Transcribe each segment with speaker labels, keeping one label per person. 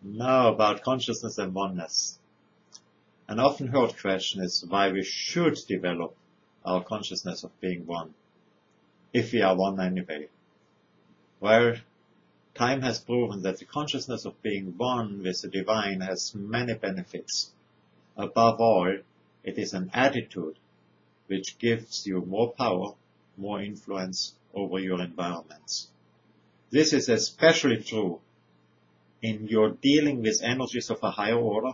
Speaker 1: Now about consciousness and oneness. An often heard question is why we should develop our consciousness of being one, if we are one anyway. Well, time has proven that the consciousness of being one with the divine has many benefits. Above all, it is an attitude which gives you more power, more influence over your environments. This is especially true in your dealing with energies of a higher order,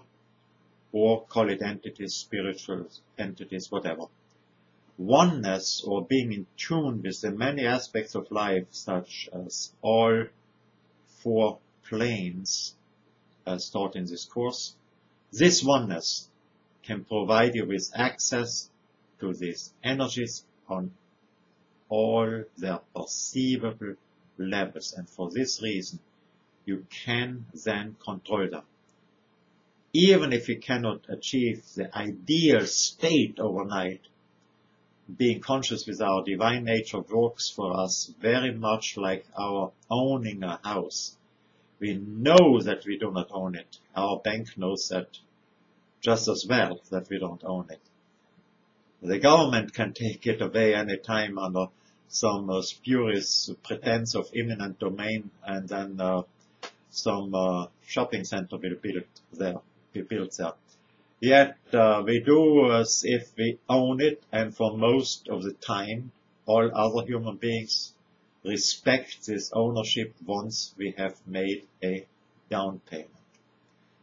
Speaker 1: or call it entities, spiritual entities, whatever. Oneness, or being in tune with the many aspects of life, such as all four planes, as taught in this course, this oneness can provide you with access to these energies on all their perceivable levels, and for this reason you can then control them. Even if you cannot achieve the ideal state overnight, being conscious with our divine nature works for us very much like our owning a house. We know that we do not own it. Our bank knows that just as well, that we don't own it. The government can take it away any time under some spurious pretense of imminent domain, and then some shopping center will be built there. Yet we do as if we own it, and for most of the time all other human beings respect this ownership once we have made a down payment.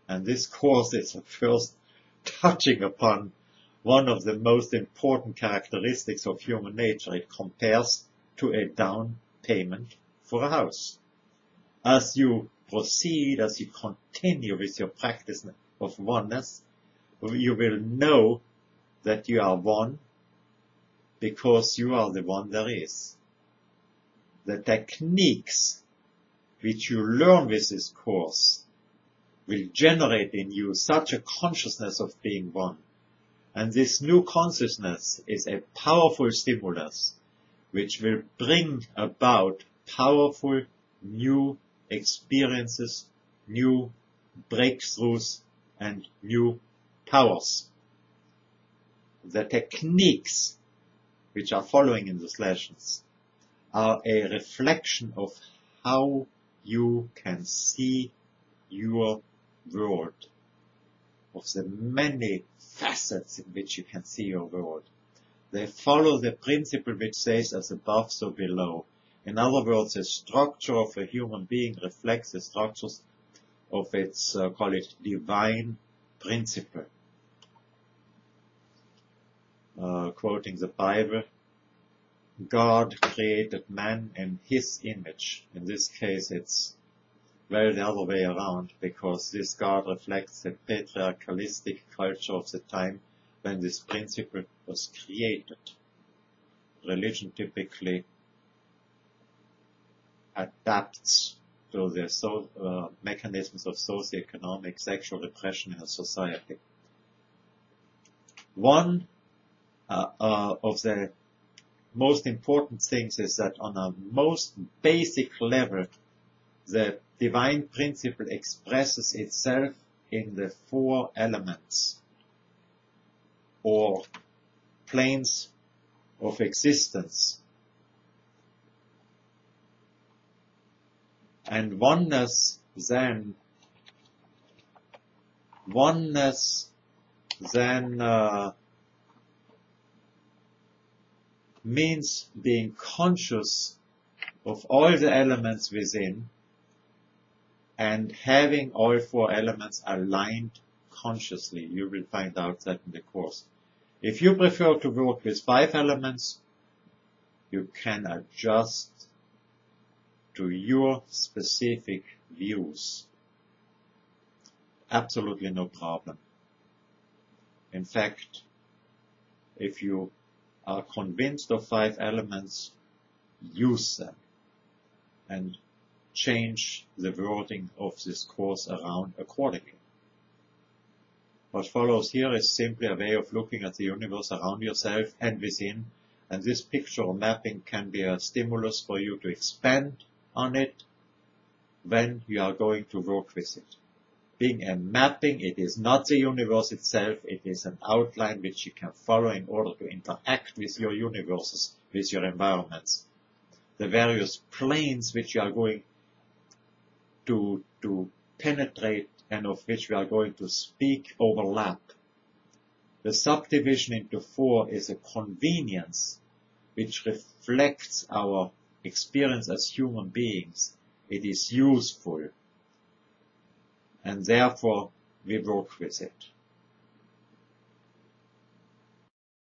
Speaker 1: And this course is first touching upon one of the most important characteristics of human nature. It compares to a down payment for a house. As you proceed, as you continue with your practice of oneness, you will know that you are one because you are the one there is. The techniques which you learn with this course will generate in you such a consciousness of being one. And this new consciousness is a powerful stimulus which will bring about powerful new experiences, new breakthroughs, and new powers. The techniques which are following in these lessons are a reflection of how you can see your world, of the many facets in which you can see your world. They follow the principle which says as above, so below. In other words, the structure of a human being reflects the structures of its, call it, divine principle. Quoting the Bible, God created man in his image. In this case, it's well the other way around, because this God reflects the patriarchalistic culture of the time when this principle was created. Religion typically adapts to the mechanisms of socioeconomic sexual repression in a society. One of the most important things is that on a most basic level, the divine principle expresses itself in the four elements or planes of existence. And oneness then means being conscious of all the elements within and having all four elements aligned consciously. You will find out that in the course. If you prefer to work with 5 elements, you can adjust to your specific views. Absolutely no problem. In fact, if you are convinced of 5 elements, use them and change the wording of this course around accordingly. What follows here is simply a way of looking at the universe around yourself and within, and this picture or mapping can be a stimulus for you to expand on it when you are going to work with it. being a mapping. It is not the universe itself. It is an outline which you can follow in order to interact with your universes, with your environments. The various planes which you are going to penetrate and of which we are going to speak overlap. The subdivision into 4 is a convenience which reflects our experience as human beings. It is useful, and therefore we work with it.